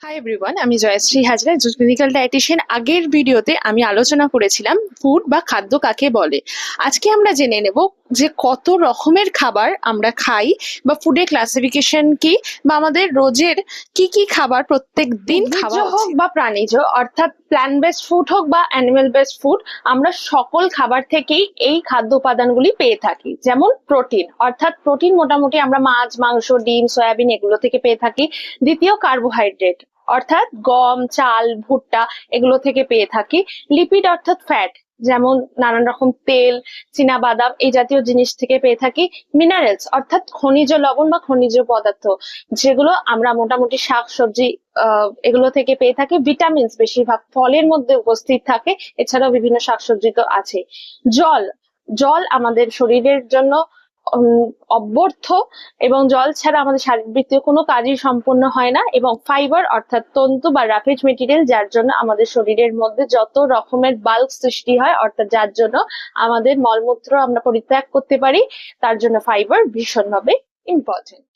Hi everyone, আমি জয়শ্রী হাজরা, একজন clinical dietician. আগের ভিডিওতে আমি আলোচনা করেছিলাম ফুড বা খাদ্য কাকে বলে। আজকে আমরা জেনে নেব যে কত রকমের খাবার আমরা খাই বা ফুডের ক্লাসিফিকেশন কি, বা আমাদের রোজের কি কি খাবার প্রত্যেক দিন খাওয়া হোক বা প্রাণীজ, অর্থাৎ প্ল্যান্ট বেসড ফুড হোক বা অ্যানিমেল বেসড ফুড, আমরা সকল খাবার থেকেই এই খাদ্য উপাদানগুলি পেয়ে থাকি। যেমন প্রোটিন, অর্থাৎ প্রোটিন মোটামুটি আমরা মাছ, মাংস, ডিম, সয়াবিন এগুলো থেকে পেয়ে থাকি। দ্বিতীয় কার্বোহাইড্রেট, অর্থাৎ গম, চাল, ভুট্টা এগুলো থেকে পেয়ে থাকি। লিপিড অর্থাৎ ফ্যাট, যেমন নানান রকম তেল, বাদাম এই জাতীয় জিনিস থেকে পেয়ে থাকি। মিনারেলস অর্থাৎ খনিজ লবণ বা খনিজ পদার্থ, যেগুলো আমরা মোটামুটি শাক সবজি এগুলো থেকে পেয়ে থাকি। ভিটামিনস বেশিরভাগ ফলের মধ্যে উপস্থিত থাকে, এছাড়াও বিভিন্ন শাকসবজি তো আছে। জল, জল আমাদের শরীরের জন্য অব্যর্থ, এবং জল ছাড়া আমাদের শারীরবৃত্তীয় কোনো কাজই সম্পন্ন হয় না। এবং ফাইবার অর্থাৎ তন্তু বা রাফেজ মেটেরিয়াল, যার জন্য আমাদের শরীরের মধ্যে যত রকমের বাল্ক সৃষ্টি হয়, অর্থাৎ যার জন্য আমাদের মলমূত্র আমরা পরিত্যাগ করতে পারি, তার জন্য ফাইবার ভীষণভাবে ইম্পর্টেন্ট।